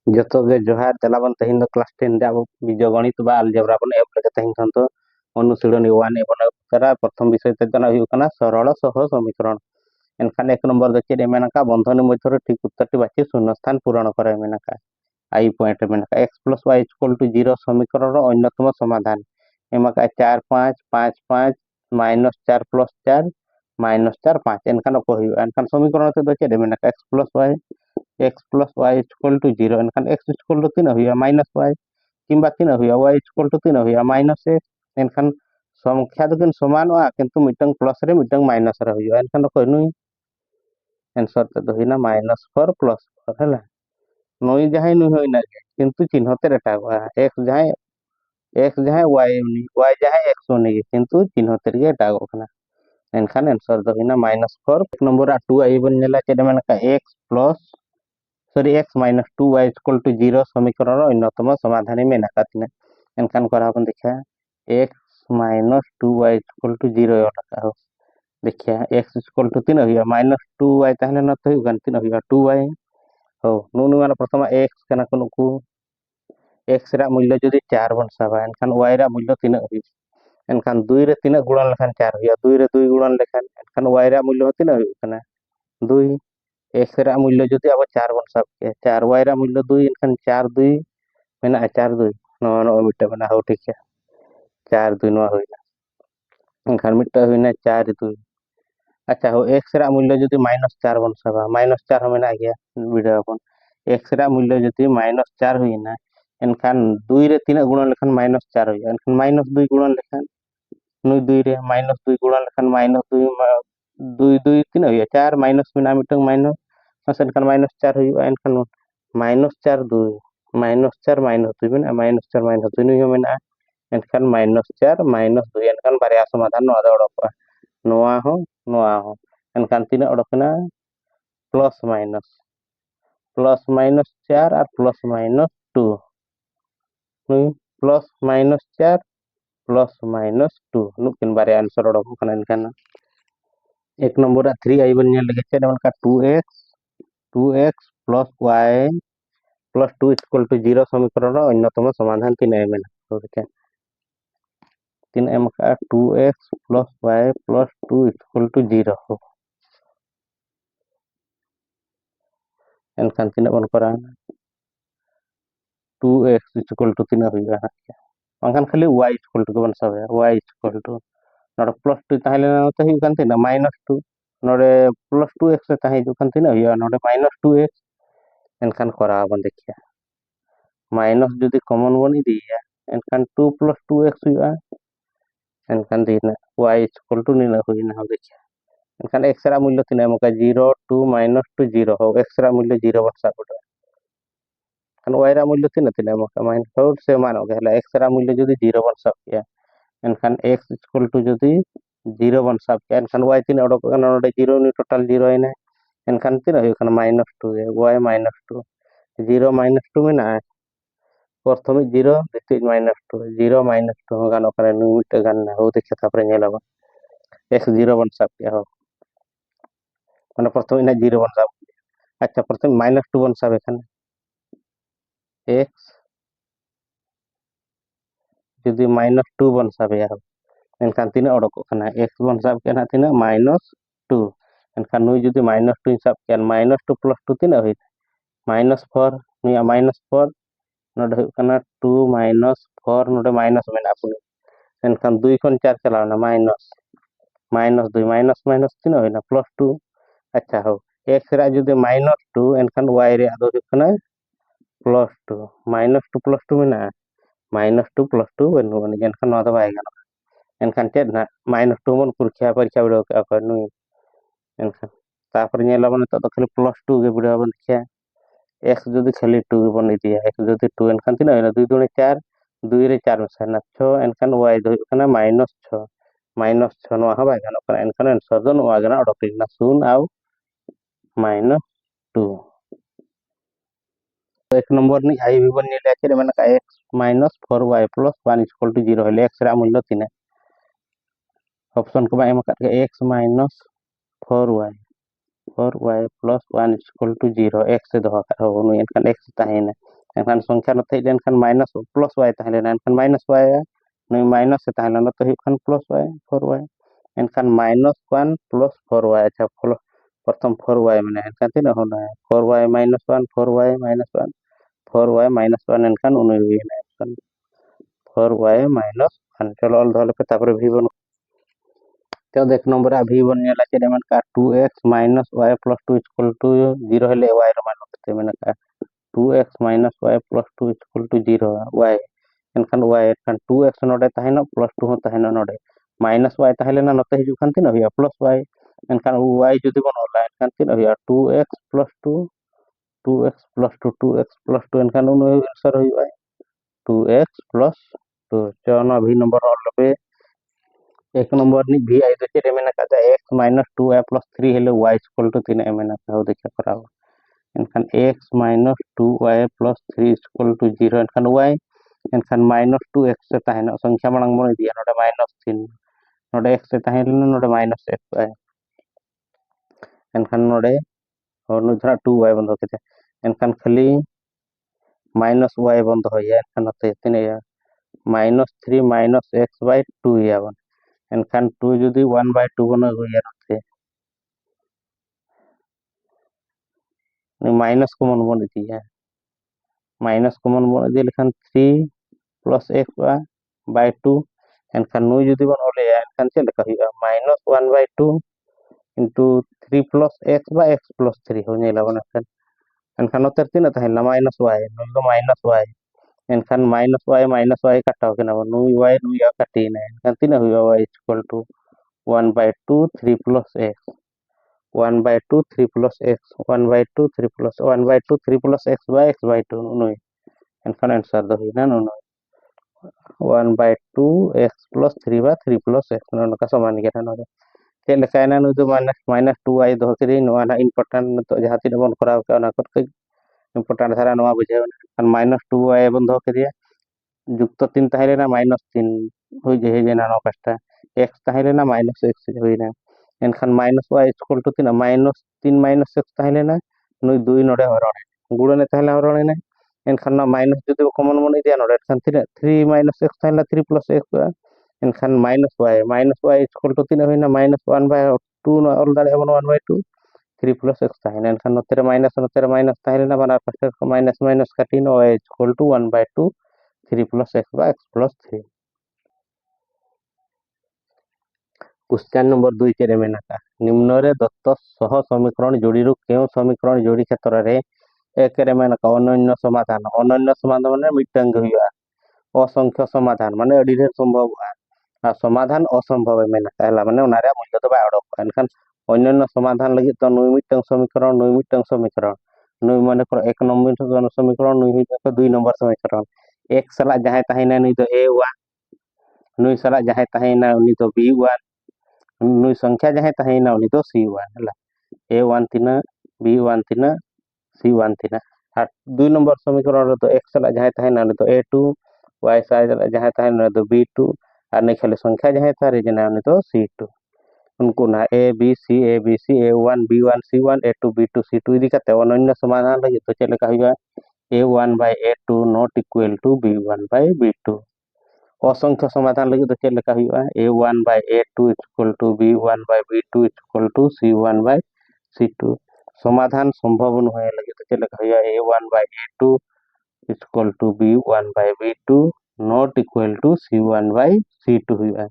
जतो गे जोहार चलाबन तहिन दो क्लास 10 रे अब बीजगणित बा अलजेब्रा बन एप लगे तहिन खन तो अनुशीलनी 1 एबन करा प्रथम विषय ते जना हुई कना सरल सह समीकरण एनखान एक नंबर दे चेद मेनका बंधन मध्य ठीक उत्तर बाची शून्य स्थान पूरण करे मेनका आई पॉइंट मेनका x + y = 0 समीकरण रो अन्यतम समाधान एमका 4 5 5 5 -4 + 4 -4 5 एनखान को हुई एनखान समीकरण ते दे चेद मेनका x + y = 0 एनखान x = 3 हुई -y किंबा 3 हुई y = 3 हुई -x एनखान संख्या दो समान हुआ किंतु मिटंग प्लस रे मिटंग माइनस रे हुई एनखान को नुई आंसर ते दो हिना -4 + 4 हला नुई जहां नुई होइना किंतु चिन्ह ते रेटा हुआ x जहां y जहां x उनी किंतु चिन्ह ते गे एटा गना एनखान आंसर दो हिना -4 एक नंबर 2 आई बन नेला चेद मेनका x - 2y = 0 समीकरण अन्यतम समाधान मेना कातिना एनखान करा अपन देखा x - 2y = 0 लगा हो देखिए x = 3 हुआ -2y ताहले न तो हुआ 3 हुआ 2y हो नुनु वाला प्रथम x कना को x रा मूल्य जदि 4 बन साबा एनखान y रा मूल्य 3 हुई एनखान 2 रे 3 गुणन लेखान 4 हुआ 2 रे 2 गुणन लेखान एनखान y रा मूल्य 3 हुई कना 2 x रा मूल्य जदि अब 4 बन साब के 4 y रा मूल्य 2 एनखान 4 2 मेना 4 2 नो मिटे बना हो ठीक है 4 2 नो हुई एनखान मिटे हुई 4 2 अच्छा हो x रा मूल्य जदि -4 बन साबा -4 हमें आ गया वीडियो अपन x रा मूल्य जदि -4 हुई ना एनखान 2 रे 3 गुणन लेखान -4 हुई एनखान -2 गुणन लेखान नुई 2 रे -2 गुणन लेखान -2 2 2 3 हुई 4 माइनस में मिटंग माइनस एनखान -4 हुई एनखान -4 2 -4 -2 में -4 -2 नुई में एनखान -4 -2 एनखान बारे समाधान नो आदा ओडक नोआ हो एनखान तीना ओडकना प्लस माइनस 4 और +-2 नुई +-4 +-2 नुकिन बारे आंसर ओडक कना एनखान एक नंबर 3 आई बन नेल गेचे का 2x + y + 2 = 0 समीकरण अन्यतम समाधान 3 एम तो देखा 3 एम का 2x + y + 2 = 0 हो एनखान तीना बन करा 2x = 3 हुआ अंखान खाली y = बन सब y = नोड +2 ताहले तो हुई कान तेना -2 नोडे +2x ताहे जो कान तेना हुआ नोडे -2x एनखान करा बन देखिया माइनस जदि कॉमन बन दिया एनखान 2 + 2x हुआ एनखान देना y = निना हुई ना देखिया एनखान x रा मूल्य तिना मका 0 2 -2 0 हो x रा मूल्य 0 बन साबड एनखान y रा मूल्य तिना तिना मका -4 से मान हो गया x रा मूल्य जदि 0 बन साब एनखान x = जदि 0 बन साब एनखान y तीन ओडक नोडे 0 नि टोटल 0 है एनखान तीन हुई कना -2 y -2 0 -2 में ना प्रथम 0 द्वितीय -2 0 -2 गानो करे नुमिट गान हो देखे तापर नेलाबा x 0 बन साब हो माने प्रथम इना 0 बन साब अच्छा प्रथम -2 बन साब एखान x जदि -2 बन साब हो एनखान तीना ओडक कना x बन साब के ना तीना -2 एनखान नुई जदि -2 साब के -2 + 2 तीना हुई -4 निया -4 नोडे कना 2 -4 नोडे माइनस में आपुनी एनखान 2 खन 4 चलावना -2 माइनस तीना हुई ना +2 अच्छा हो x रा जदि -2 एनखान y रे आदो कना +2 -2 + 2 में ना -2 + 2 बनु बन एनखान नोदा बाय गानो एनखान चेद ना -2 मन परीक्षा बिड़ो के अकर नुई एनखान तापर नेला बन तो खाली +2 के बिड़ो बन देखिया x जदि खाली 2 बन दिया x जदि 2 एनखान तीना होइना 2 दूनी 4 2 रे 4 में 6 एनखान y दो कना -6 -6 नो हा बाय गानो कना एनखान आंसर दो नो आगना ओडकलिना 0 आउ -2 तो एक नंबर नि आई भी बन नेले आचे माने का x - 4y + 1 = 0 हले x रा मूल्य 3 ऑप्शन को बाय मका x - 4y + 1 = 0 x से दो का हो नु एनखान x ताहेना एनखान संख्या नोते हेज लेनखान माइनस प्लस y ताहें लेना एनखान माइनस y नुई माइनस से ताहें लेना तो हुई Khan plus y 4y एनखान -1 plus 4y अच्छा प्रथम 4y मेना एनखान तीना होना 4y -1 4y -1 4y -1 एनखान उनुई हुईना एनखान 4y -1 चलो ऑल धोले पे तापरे v1 तो देख नंबर v1 नेला चेदे मन का 2x - y + 2 = 0 हेले y रो मान होते मेना का 2x - y + 2 = 0 y एनखान y एनखान 2x नोडे ताहेना +2 हो ताहेना नोडे -y ताहेलेना नोते हिजु खान तीना हुआ +y एनखान y जुदी बन होला एनखान तीना हुआ 2x + 2 2x + 2 2x + 2 एनखान उनु आंसर हुआ 2x + 2 चलो अभी नंबर ऑल पे एक नंबर नि भी आई तो चेदे मेना का x - 2y + 3 हेले y = तीना मेना का देखा कराओ एनखान x - 2y + 3 = 0 एनखान y एनखान -2x से ताहेना संख्या मांग मन दिया नोडे -3 नोडे x से ताहेना नोडे -1y एनखान नोडे और नुधरा 2y बंद होके एनखान खाली -y बंद होया एनखान नोते तीना या -3 - x/2 यावन एनखान 2 जुदी 1/2 बना होया नोते माइनस कॉमन बन दिया माइनस कॉमन बन दिया लेखान 3 + x/2 एनखान नुई जुदी बन ओलेया एनखान चेद लेका हुआ -1/2 into 3 + x/x + 3 हो नेला बन एनखान नोते तीना ताहेला -y नुई दो -y एनखान -y काटा होके ना नुई y काटीना एनखान तीना हुआ y = 1/2 3 + x 1/2 3 + x 1/2 3 + 1/2 3 + x/x/2 नुई एनखान आंसर दो हुई ना नुई 1/2 x + 3/3 + x नोका समान गया ना चेक लेकायना नुई दो -2y दो केदी नोआ ना इम्पोर्टेंट तो जहां तीना बन कराव का ना को इम्पोर्टेंट धारा नोआ बुझाव -2y बन दो केदिया जुक्त 3 ताहेलेना -3 हुई जे हेजेना नो कष्टा x ताहेलेना -x हुईना एनखान -y = तीना -3 - x ताहेलेना नुई 2 नोडे हरणे गुणने ताहेला हरणे एनखान ना माइनस जुदी कॉमन मन दिया नोडे एनखान 3 - x ताहेला 3 + x एनखान -y = तीना हुईना -1/2 नो ऑल दाड़े 1/2 3 + x ताहेना एनखान नोतेरे माइनस ताहेलेना बानार पासे माइनस काटीना y = 1/2 3 + x/x + 3 क्वेश्चन नंबर 2 चेरे मेनाका निम्नरे दत्त सह समीकरण जोड़ीरु केउ समीकरण जोड़ी क्षेत्र रे एक रे मेनाका अनन्य समाधान माने मिटंग हुआ असंख्य समाधान माने अड़ी ढेर संभव आ समाधान असंभव मेनाका हला माने उनारे मूल्य तो बाय अडक एनखान अनन्य समाधान लगी तो नुई मिटंग समीकरण नुई माने को एक नंबर समीकरण नुई तो 2 नंबर समीकरण एक सला जहां ताहेना नुई तो a1 नुई सला जहां ताहेना उनी तो b1 नुई संख्या जहां ताहेना उनी तो c1 हला a1 तिना b1 तिना c1 तिना और 2 नंबर समीकरण रे तो x सला जहां ताहेना उनी तो a2 y सला जहां ताहेना तो b2 और नै खाली संख्या जहां तारे जना उनी तो c2 उनको ना a b c a1 b1 c1 a2 b2 c2 इदी कते अनन्य समाधान लगी तो चले का हुआ a1/a2 not equal to b1/b2 असंख्य समाधान लगी तो चले का हुआ a1/a2 = b1/b2 = c1/c2 समाधान संभव न होए लगी तो चले का हुआ a1/a2 = b1/b2 not equal to c1/c2 हुआ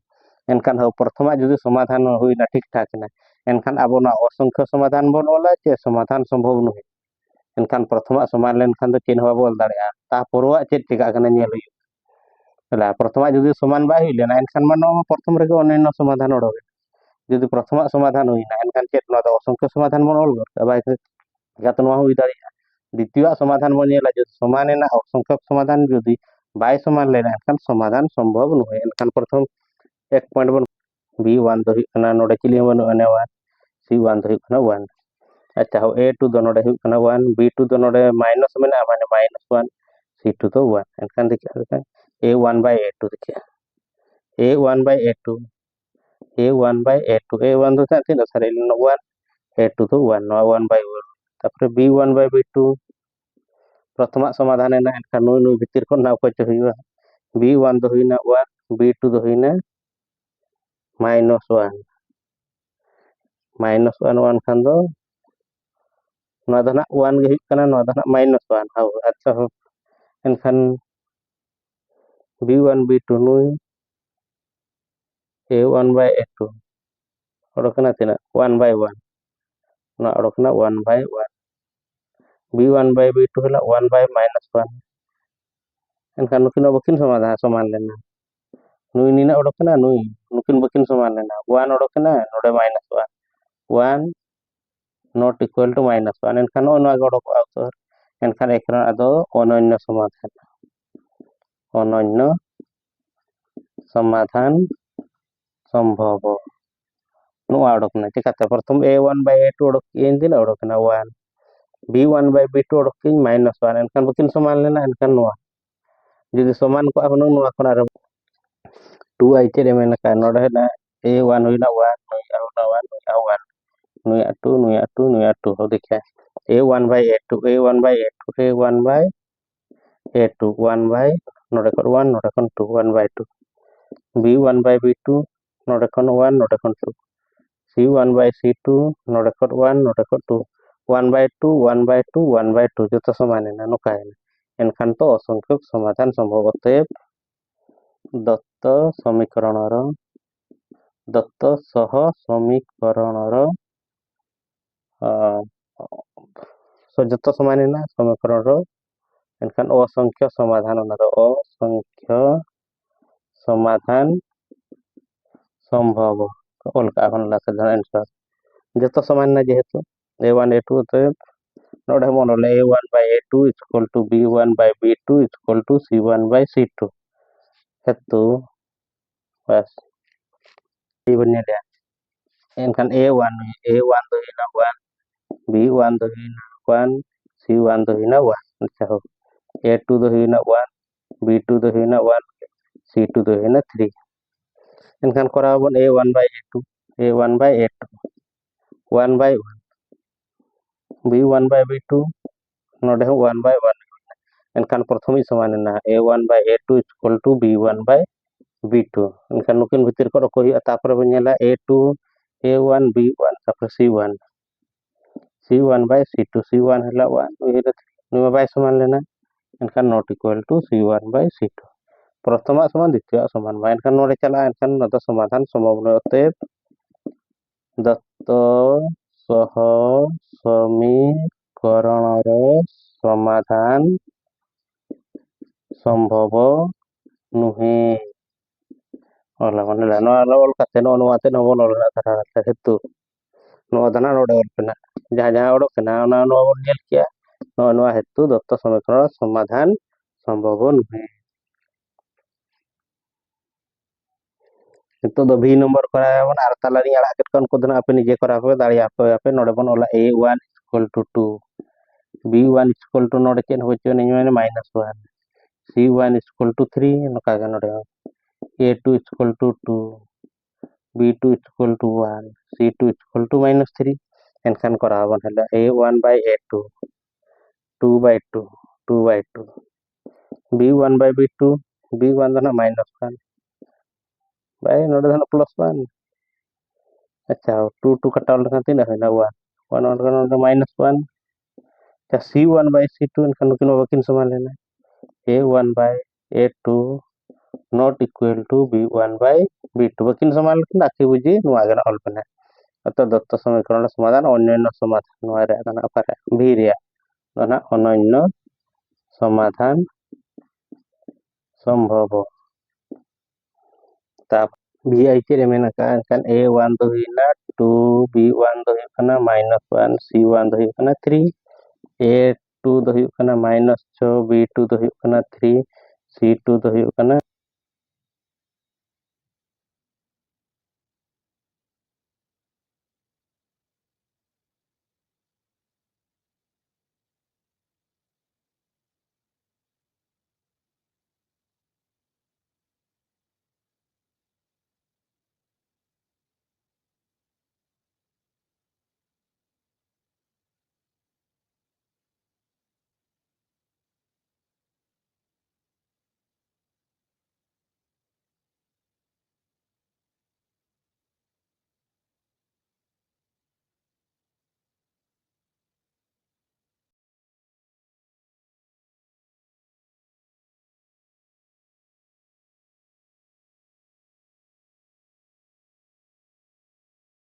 एनखान हो प्रथमा जदि समाधान हुईना ठीक ठाक ना एनखान अब ना असंख्य समाधान बन होला चे समाधान संभव न एनखान प्रथमा समान लेनखान तो चेन हवा बोल दाड़े ता परवा चे टिका कना नेल हला प्रथमा जदि समान बा हुई लेना एनखान मानो प्रथम रे अनन्य समाधान ओडोगे जदि प्रथमा समाधान हुईना एनखान चे ना तो असंख्य समाधान बन ओल बाय जात नवा हुई दाड़े द्वितीय समाधान बन नेला जदि समान ना असंख्य समाधान जदि बाय समान लेना एनखान समाधान संभव न एनखान प्रथम एक पॉइंट बन b1 दो हुई नोडे चिली बन अनेवा c1 दो हुई 1 अच्छा हो a2 दो नोडे हुई 1 b2 दो नोडे माइनस मेना माने -1 c2 तो 1 एनखान देखिए a1/a2 देखिए a1/a2 a1 तो तीन सारे 1 a2 तो 1 1/1 तापर b1/b2 प्रथम समाधान है एनखान नुई नुई भितर खन ना अकय चो हुआ b1 दो हुईना 1 b2 दो हुईना -1 -1 खान दो नवा दो ना 1 गे हुई कना नवा दो ना -1 हाउ अच्छा हो एनखान b1 b2 Nooyi a1 by a2 ओडोकना तना 1 by 1 ना ओडोकना 1 by 1 b1 by b2 हला 1 by -1 एनखान नुकिन बकिन समाधान समान लेना नुई नीना ओडोकना नुई नुकिन बकिन समान लेना 1 ओडोकना नोडे -1 1 not equal to -1 एनखान ओनवा ओडोक आउतर एनखान एकरा आदो अनन्य समाधान संभव नुआ ओडोकना चिकाते प्रथम a1 by a2 ओडोक इन दिन ओडोकना 1 b1 by b2 ओडोक -1 एनखान बकिन समान लेना एनखान नुआ जुदी समान को आपन नुआ कोना 2 आई चेरे मेना का नोडे ना a1 हुईना 1 नुई आउना 1 नुई आउ 1 नुई आ2 नुई आ2 नुई आ2 हो देखिया a1 by a2 a1 by a2 a1 by a2 1 by नोडे kon 1 नोडे kon 2 1 by 2 b1 by b2 नोडे kon 1 नोडे kon 2 c1 by c2 नोडे kon 1 नोडे kon 2 1 by 2 1 by 2 1 by 2 जतो समान है ना नुका है एनखान तो असंख्यक समाधान संभव अतएव दत्त सह समीकरणर जतो समान है ना समीकरणर एनखान असंख्य समाधान असंख्य समाधान संभव ओलका हनला से आंसर जतो समान ना जेहेतु a1 a2 तो नोडे मनले a1 by a2 equal to b1 by b2 equal to c1 by c2 हेतु बस ये बन्ने लिया एनखान a1 दो हिना 1 b1 दो हिना 1 c1 दो हिना 1 अच्छा हो a2 दो हिना 1 b2 दो हिना 1 c2 दो Hina 3 एनखान कराबन a1 by a2 1 by 1 b1 by b2 नोडे 1 by 1 एनखान प्रथम समान ना a1 by a2 equal to b1 by b2 एनखान नुकिन भितर को रखो हुआ तापर बनेला a2 a1 b1 तापर c1 by c2 c1 हला 1 नुई बाय समान लेना एनखान not equal to c1 by c2 प्रथम समान द्वितीय समान बा एनखान नोडे चला एनखान नद समाधान संभव अतएव दत्त सह समीकरणर समाधान संभव नुहे ओला मनला नो ओल काते नो नोवाते नो बोल ओला धरा हेतु नो दना नोडे ओल पेना जहां जहां ओडो केना ना नो बोल नेल किया नो हेतु दत्त समीकरण समाधान संभव नुहे तो दो भी नंबर कराया बन आर तालारी आड़ा केट कन को दना आपे निजे करा पे दाड़ी आपे नोडे बन ओला a1 equal to 2 b1 equal to नोडे चेन होचो नहीं माने -1 c1 इक्वल टू 3 नका गा नोडे a2 equal to 2 b2 equal to 1 c2 equal to -3 एनखान करा बन हला a1 by a2 2 by 2 2 by 2 b1 by b2 b1 दना -1 by नोडे दना +1 अच्छा 2 2 कटाल लगा तीन है ना 1 1 1 -1 अच्छा c1 by c2 एनखान नुकिन बकिन समान लेना a1 by a2 not equal to b1 by b2 बकिन समान लेकिन आखि बुझी नुआ गना ऑल पेना अत दत्त समीकरण समाधान अन्य समाधान नुआ रे गना अपारे भी रे गना अन्य समाधान संभव ता भी आई चेरे मेना kan a1 दो हिना 2 b1 दो हिना -1 c1 दो हिना 3 a2 दो हिना -6 b2 दो हिना 3 c2 दो हिना